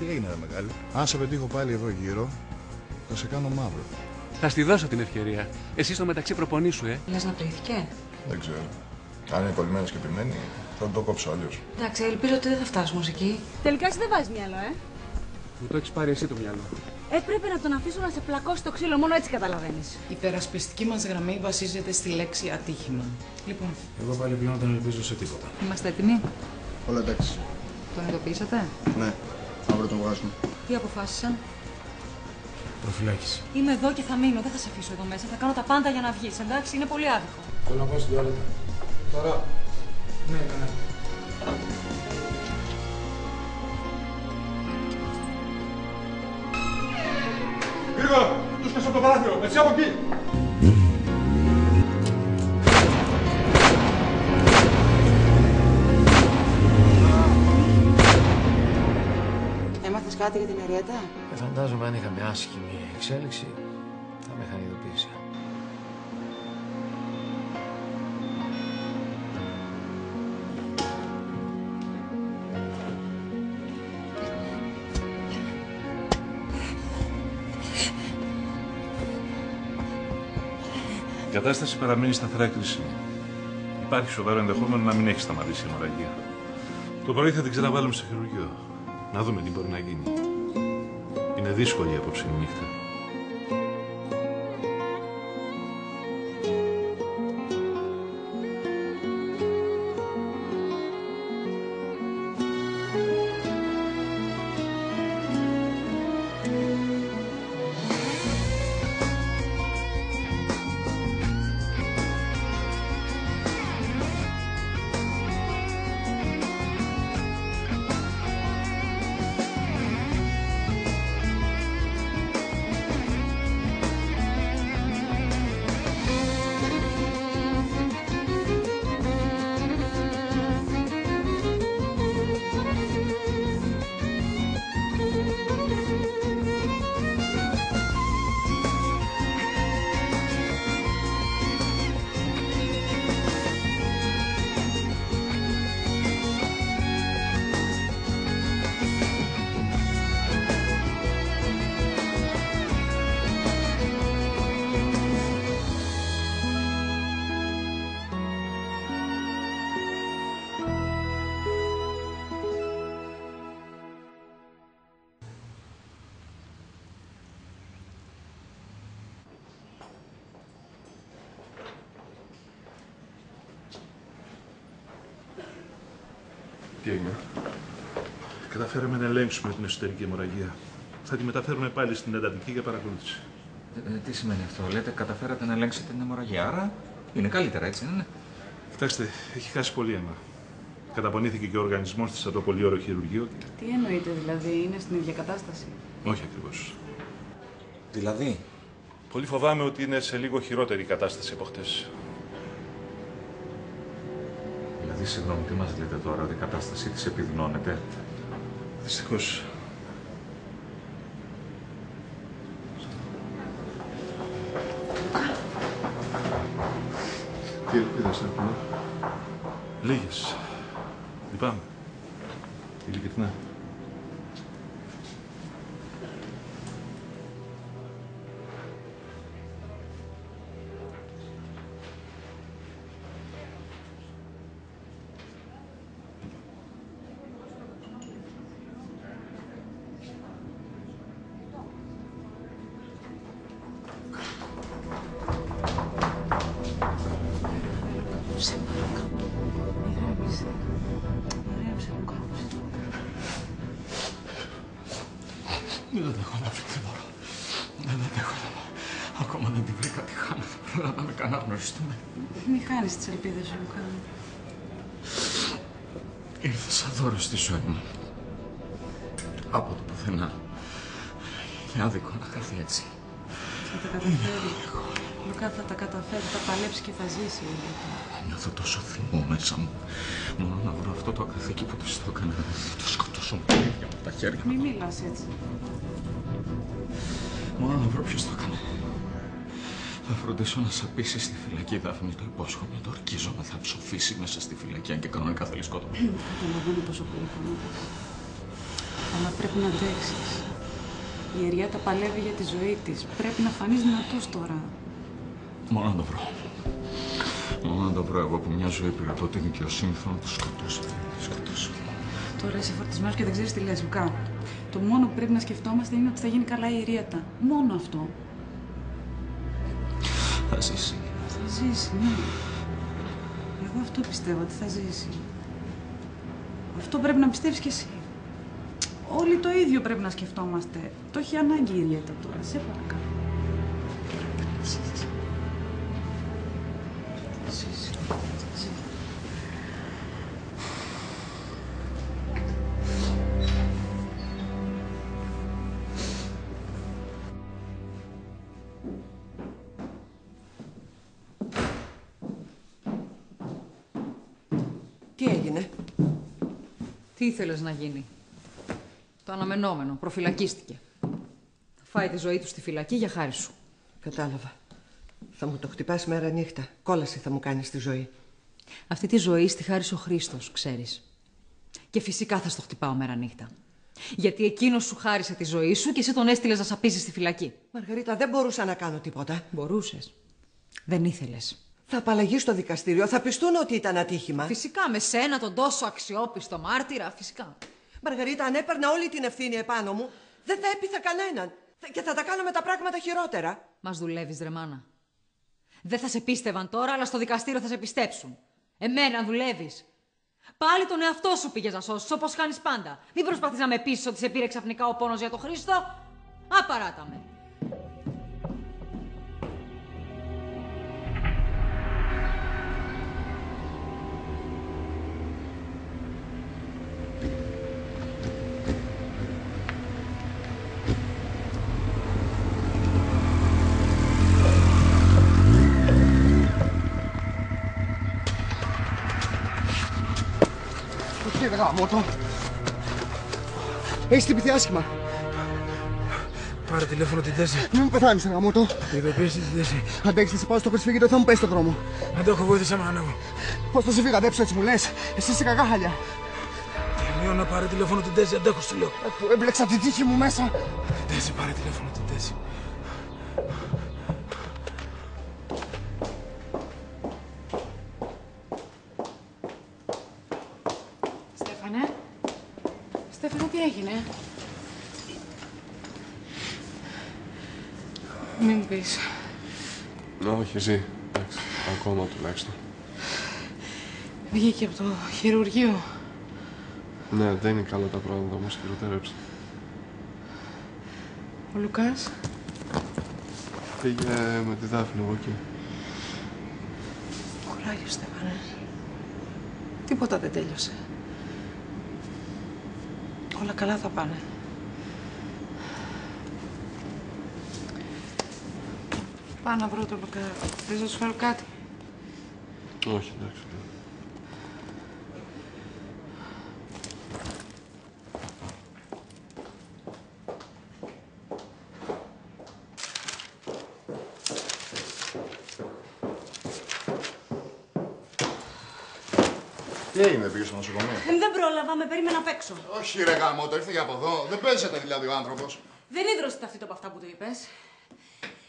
Τι έγινε, ρε μεγάλη? Αν σε πετύχω πάλι εδώ γύρω, θα σε κάνω μαύρο. Θα στη δώσω την ευκαιρία. Εσύ στο μεταξύ προπονήσου, Λες να πλήθηκε? Δεν ξέρω. Αν είναι κολλημένος και επιμένει, θα το κόψω αλλιώς. Εντάξει, ελπίζω ότι δεν θα φτάσουμε ως εκεί. Τελικά εσύ δεν βάζεις μυαλό, Μου το έχεις πάρει εσύ το μυαλό. Έπρεπε να τον αφήσω να σε πλακώσει το ξύλο, μόνο έτσι καταλαβαίνεις. Η υπερασπιστική μας γραμμή βασίζεται στη λέξη ατύχημα. Λοιπόν. Εγώ πάλι πλέον δεν ελπίζω σε τίποτα. Είμαστε έτοιμοι? Όλα εντάξει. Τον ειδοποιήσατε? Ναι, αύριο τον βγάζουμε. Τι αποφάσισαν? Προφυλάκηση. Είμαι εδώ και θα μείνω, δεν θα σε αφήσω εδώ μέσα. Θα κάνω τα πάντα για να βγεις, εντάξει, είναι πολύ άδικο. Θέλω να πάω στην τουαλέτα. Τώρα. Ναι. Γρήγορα! Τους πες από το παράθυρο! Έτσι από εκεί! Έμαθες κάτι για την Εριέτα? Φαντάζομαι αν είχαμε άσχημη εξέλιξη, θα με είχαν ειδοποιήσει. Η κατάσταση παραμένει σταθερά κρίσιμη. Υπάρχει σοβαρό ενδεχόμενο να μην έχει σταματήσει η αιμορραγία. Το πρωί θα την ξαναβάλουμε στο χειρουργείο. Να δούμε τι μπορεί να γίνει. Είναι δύσκολη η απόψινή νύχτα. Τι έγινε? Καταφέραμε να ελέγξουμε την εσωτερική αιμορραγία. Θα τη μεταφέρουμε πάλι στην εντατική για παρακολούθηση. Τι σημαίνει αυτό? Λέτε καταφέρατε να ελέγξετε την αιμορραγία, άρα είναι καλύτερα, έτσι δεν είναι? Κοιτάξτε, έχει χάσει πολύ αίμα. Καταπονήθηκε και ο οργανισμός της από το πολύ ωραίο χειρουργείο. Τι εννοείτε, δηλαδή, είναι στην ίδια κατάσταση? Όχι ακριβώς. Δηλαδή? Πολύ φοβάμαι ότι είναι σε λίγο χειρότερη κατάσταση από χτες. Δηλαδή, συγγνώμη, τι μας λέτε τώρα, ότι η κατάστασή της επιδεινώνεται? Δυστυχώς. Τι ελπίδες έχουμε? Λίγες. Λυπάμαι. Ειλικρινά. Δεν αντέχω να βρει, δεν μπορώ. Δεν αντέχω. Ακόμα δεν τη βρήκα, τη χάνω. Προλάβαμε καν να γνωριστούμε. Μη χάνεις τις ελπίδες σου, Λουκά. Ήρθε σαν δώρο στη ζωή μου. Από το πουθενά. Είναι άδικο να χαθεί έτσι. Θα τα καταφέρει. Λουκά, θα τα καταφέρει, θα παλέψει και θα ζήσει. Νιώθω τόσο θυμό μέσα μου. Μόνο να βρω αυτό το ακαθήκη που της το έκανα. Το σκοτώσω με τα ίδια μου τα χέρια. Μη μιλάς έτσι. Μόνο να βρω ποιος το έκανε. Θα φροντίσω να σε πείσει στη φυλακή, Δάφνη, το υπόσχομαι. Το ορκίζομαι, θα ψοφήσει μέσα στη φυλακή, αν και κανονικά θέλει σκότωμα. Καταλαβαίνω πόσο πολύ φωνάζω. Αλλά πρέπει να αντέξεις. Η Εριέτα παλεύει για τη ζωή της. Πρέπει να φανείς δυνατός τώρα. Μόνο να το βρω. Μόνο να το βρω εγώ που μια ζωή πειρατώ τη δικαιοσύνη, θέλω να το σκοτώσω. Τώρα είσαι φορτισμένος και δεν ξέρεις τι λες, Λουκά. Το μόνο που πρέπει να σκεφτόμαστε είναι ότι θα γίνει καλά η Εριέτα. Μόνο αυτό. Θα ζήσει. Θα ζήσει, ναι. Εγώ αυτό πιστεύω, ότι θα ζήσει. Αυτό πρέπει να πιστεύεις κι εσύ. Όλοι το ίδιο πρέπει να σκεφτόμαστε. Το έχει ανάγκη η Εριέτα τώρα. Σε παρακαλώ. Θα ζήσει. Θα ζήσει. Τι έγινε? Τι ήθελες να γίνει? Το αναμενόμενο. Προφυλακίστηκε. Θα φάει τη ζωή του στη φυλακή για χάρη σου. Κατάλαβα. Θα μου το χτυπάς μέρα νύχτα. Κόλαση θα μου κάνεις τη ζωή. Αυτή τη ζωή στη χάρισε ο Χρήστος, ξέρεις. Και φυσικά θα στο χτυπάω μέρα νύχτα. Γιατί εκείνος σου χάρισε τη ζωή σου και εσύ τον έστειλες να σαπίζεις στη φυλακή. Μαργαρίτα, δεν μπορούσα να κάνω τίποτα. Μπορούσες. Δεν ήθελες. Θα απαλλαγεί στο δικαστήριο, θα πιστούν ότι ήταν ατύχημα. Φυσικά, με σένα τον τόσο αξιόπιστο μάρτυρα, φυσικά. Μαργαρίτα, αν έπαιρνα όλη την ευθύνη επάνω μου, δεν θα έπειθα κανέναν. Και θα τα κάνω με τα πράγματα χειρότερα. Μας δουλεύεις, ρε μάνα. Δεν θα σε πίστευαν τώρα, αλλά στο δικαστήριο θα σε πιστέψουν. Εμένα δουλεύεις. Πάλι τον εαυτό σου πήγες να σώσεις, όπως κάνεις πάντα. Μην προσπαθείς να με πείσεις ότι σε πήρε ξαφνικά ο πόνος για τον Χρήστο. Απαράτα με. Γαμώτο. Έχεις τυπηθεί άσχημα. Πάρε τηλέφωνο την Τέση. Μην μου πεθάνεις, γαμώτο. Ειδοποίησε τη Τέση. Αντέξεις, θα πάω στο κρυσφύγητο, θα μου πέσει το δρόμο. Αντέχω, βοήθησε με να ανέβω. Πώς θα σε φύγα, αντέψω έτσι μου λες. Εσύ είσαι κακά χαλιά. Τελειώ να πάρε τηλέφωνο την Τέση, αντέχω σου λέω. Που έμπλεξα την τύχη μου μέσα. Τέση, πάρε τηλέφωνο την Τέση. Στέφανο, τι έγινε? Μην μου πεις. Όχι, εσύ. Εντάξει, ακόμα τουλάχιστον. Βγήκε από το χειρουργείο. Ναι, δεν είναι καλά τα πράγματα, όμως χειροτερέψε. Ο Λουκάς. Πήγε με τη Δάφνη εγώ εκεί. Κουράγιο, Στέφανε. Τίποτα δεν τέλειωσε. Όλα καλά θα πάνε. Πάω να βρω τον Λουκά. Θες να σου φέρω κάτι? Όχι, εντάξει. Τι έγινε, πήγες στο νοσοκομείο? Δεν πρόλαβα, με περίμενα απ' έξω. Όχι, ρε γαμώτο, ήρθε για από εδώ. Δεν παίζεται δηλαδή ο άνθρωπος. Δεν ίδρωσε ταυτίτο από αυτά που του είπες.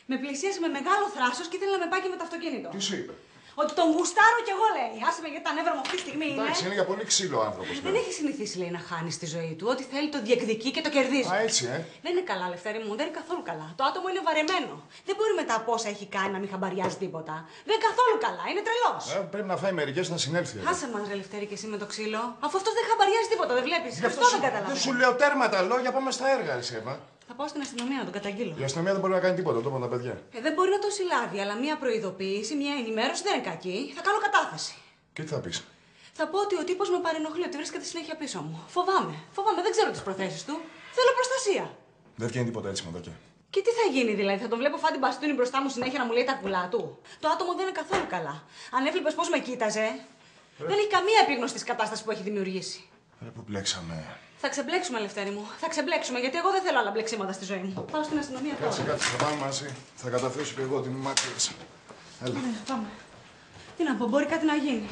Με πλησίασε με μεγάλο θράσος και ήθελε να με πάει και με το αυτοκίνητο. Τι σου είπε? Ότι τον γουστάρω κι εγώ, λέει. Άσε με, γιατί τα νεύρα μου αυτή τη στιγμή είναι. Εντάξει, είναι για πολύ ξύλο ο άνθρωπος. Δεν έχει συνηθίσει, λέει, να χάνει τη ζωή του. Ό,τι θέλει το διεκδικεί και το κερδίζει. Α, έτσι, Δεν είναι καλά, Λευτέρη μου, δεν είναι καθόλου καλά. Το άτομο είναι βαρεμένο. Δεν μπορεί μετά από όσα έχει κάνει να μην χαμπαριάζει τίποτα. Δεν είναι καθόλου καλά, είναι τρελός. Πρέπει να φάει μερικές να συνέλθει. Άσε μας, ρε Λευτέρη, και εσύ με το ξύλο. Αφού αυτός δεν χαμπαριάζει τίποτα, δεν βλέπεις. Αυτό δεν καταλαβαίνω. Δεν σου λέω τέρμα τα λόγια, πάμε στα έργα, εσύ, Εύα. Θα πάω στην αστυνομία να τον καταγγείλω. Η αστυνομία δεν μπορεί να κάνει τίποτα, το είπαν τα παιδιά. Δεν μπορεί να το συλλάβει, αλλά μία προειδοποίηση, μία ενημέρωση δεν είναι κακή. Θα κάνω κατάθεση. Και τι θα πεις? Θα πω ότι ο τύπος με παρενοχλεί, ότι βρίσκεται συνέχεια πίσω μου. Φοβάμαι, δεν ξέρω τις προθέσεις του. Θέλω προστασία. Δεν βγαίνει τίποτα έτσι, μαδάκια. Και τι θα γίνει δηλαδή, θα τον βλέπω φάντη μπαστούνι μπροστά μου συνέχεια να μου λέει τα κουλά του. Το άτομο δεν είναι καθόλου καλά. Αν έβλεπες πώς με κοίταζε, δεν έχει καμία επίγνωση της κατάστασης που έχει δημιουργήσει. Που μπλέξαμε. Θα ξεμπλέξουμε, Λευτέρη μου. Θα ξεμπλέξουμε, γιατί εγώ δεν θέλω άλλα μπλεξίματα στη ζωή μου. Πάω στην αστυνομία τώρα. Κάτσε, θα πάμε μαζί. Θα καταθέσω και εγώ ότι μου μάρτυρες. Έλα. Ναι, πάμε. Τι να πω, μπορεί κάτι να γίνει.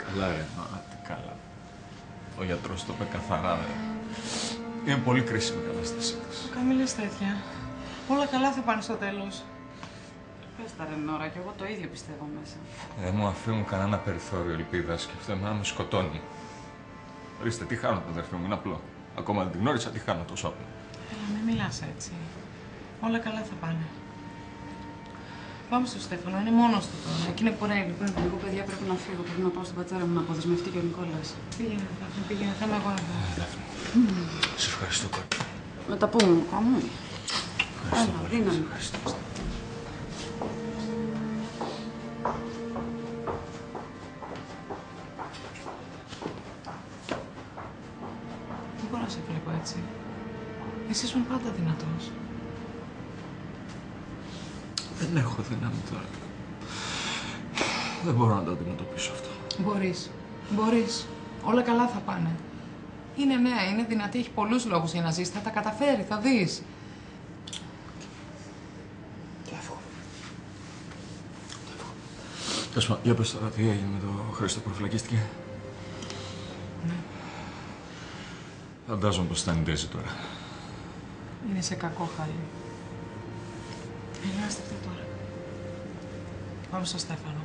Καλά ρε, τι καλά. Ο γιατρός το είπε καθαρά, ρε. Είναι πολύ κρίσιμη η κατάστασή της. Καμί λες τέτοια. Όλα καλά θα πάνε στο τέλος. Πες τα ρε Νόρα, κι εγώ το ίδιο πιστεύω μέσα. Δεν μου αφήνουν κανένα περιθώριο ελπίδας και αυτό εμένα με σκοτώνει. Ορίστε, τι χάνω το αδερφή μου, είναι απλό. Ακόμα δεν την γνώρισα, τι χάνω τόσο απλό. Έλα, μην μιλάς έτσι. Όλα καλά θα πάνε. Πάμε στο Στέφανο, είναι μόνος του τώρα. Εκείνη που ρέει. Εγώ, παιδιά, πρέπει να φύγω. Πρέπει να πάω στην πατέρα μου να αποδεσμευτεί και ο Νικόλας. Πήγαινε, Δάφνη, πήγαινε. Θα είμαι εγώ εδώ. Δάφνη, σε ευχαριστώ κόρη. Με τα πούμε, μου. Ευχαριστώ, δύναμη. ευχαριστώ. Δεν μπορώ να σε βλέπω έτσι. Εσύ ήσουν πάντα δυνατός. Δεν έχω δύναμη τώρα. Δεν μπορώ να το αντιμετωπίσω αυτό. Μπορείς. Μπορείς. Όλα καλά θα πάνε. Είναι νέα, είναι δυνατή, έχει πολλούς λόγους για να ζήσει. Θα τα καταφέρει, θα δεις. Τέλος πάντων, για πες τώρα τι έγινε με το Χρήστο, προφυλακίστηκε. Ναι. Φαντάζομαι πως θα είναι τώρα. Είναι σε κακό χάλι. Ελάστε τώρα. Πάμε στο Στέφανο.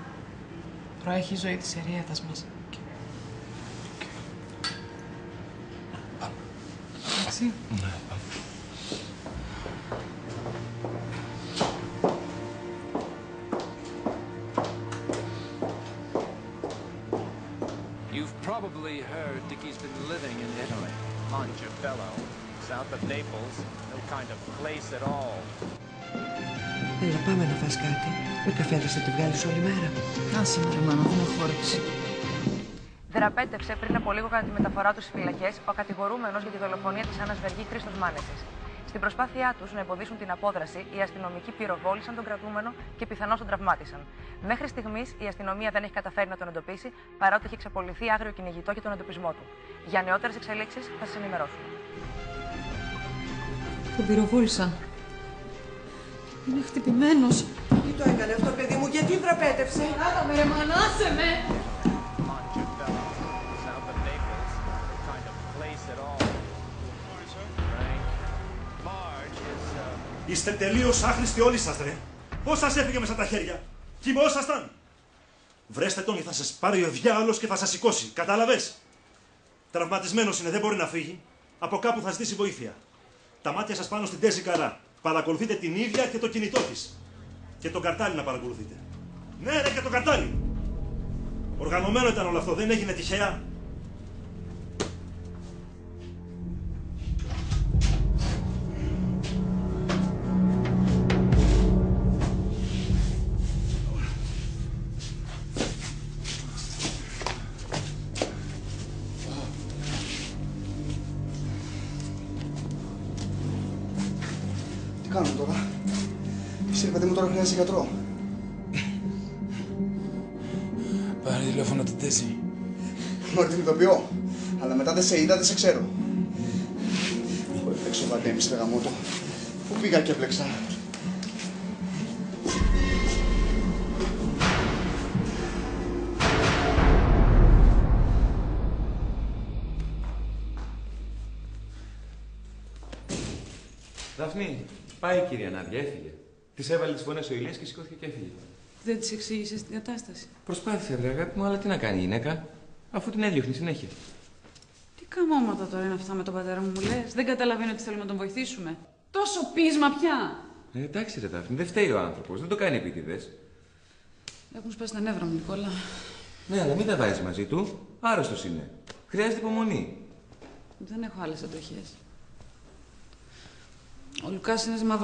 Προέχει η ζωή της ερήατας μας. Εντάξει. Ναι, πάμε. You've probably heard Dickie's been living in Italy. Montebello, south of Naples, no kind of place at all. Έλα, πάμε να φας κάτι. Με καφέδες θα τη βγάλεις όλη μέρα. Άσε με, μάνα, δεν έχω όρεξη. Δραπέτευσε πριν από λίγο κατά τη μεταφορά του στις φυλακές ο κατηγορούμενος για τη δολοφονία της Άννας Βεργή Χρήστος Μάνεσης. Στην προσπάθειά τους να εμποδίσουν την απόδραση, οι αστυνομικοί πυροβόλησαν τον κρατούμενο και πιθανώς τον τραυμάτισαν. Μέχρι στιγμής η αστυνομία δεν έχει καταφέρει να τον εντοπίσει, παρότι έχει εξαπολυθεί άγριο κυνηγητό για τον εντοπισμό του. Για νεότερες εξελίξεις θα σας ενημερώσουμε. Τον πυροβόλησαν. Είναι χτυπημένος. Τι το έκανε αυτό, παιδί μου, γιατί δραπέτευσε. Άρα με ρε, μανάσε με! Είστε τελείως άχρηστοι όλοι σας, ρε. Πώς σας έφυγε μέσα τα χέρια. Κοιμόσασταν. Βρέστε τον ή θα σας πάρει ο διάολος και θα σας σηκώσει. Κατάλαβες. Τραυματισμένος είναι, δεν μπορεί να φύγει. Από κάπου θα ζητήσει βοήθεια. Τα μάτια σας πάνω στην Τέζη Καρά. Παρακολουθείτε την ίδια και το κινητό της. Και τον καρτάλι να παρακολουθείτε. Ναι, ρε, και τον καρτάλι. Οργανωμένο ήταν όλο αυτό, δεν έγινε τυχαία. Τι κάνουμε τώρα. Εσύ, παιδί μου, τώρα χρειάζεσαι γιατρό. Πάρε τηλέφωνο την Τέζη. Μόλι την ειδοποιώ. Αλλά μετά δεν σε είδα, δεν σε ξέρω. Πού έπλεξε ο Βαντέμις, ρε γαμότο. Πού πήγα και έπλεξα. Δαφνή, πάει η κυρία Νάντια, έφυγε. Της έβαλε τις φωνές ο Ηλίας και σηκώθηκε και έφυγε. Δεν της εξήγησες την κατάσταση. Προσπάθησε, βρε αγάπη μου, αλλά τι να κάνει η γυναίκα, αφού την έδιωχνε συνέχεια. Τι καμώματα τώρα είναι αυτά με τον πατέρα μου, μου λες. Δεν καταλαβαίνω ότι θέλουμε να τον βοηθήσουμε. Τόσο πείσμα πια. Εντάξει, ρε Δαφνή, δεν φταίει ο άνθρωπος, δεν το κάνει επίτηδες. Έχουν σπάσει τα νεύρα μου, Νικόλα. Ναι, αλλά μην τα βάζεις μαζί του. Άρρωστος είναι. Χρειάζεται υπομονή. Δεν έχω άλλες αντοχές. Ο Λουκάς είναι μαύρο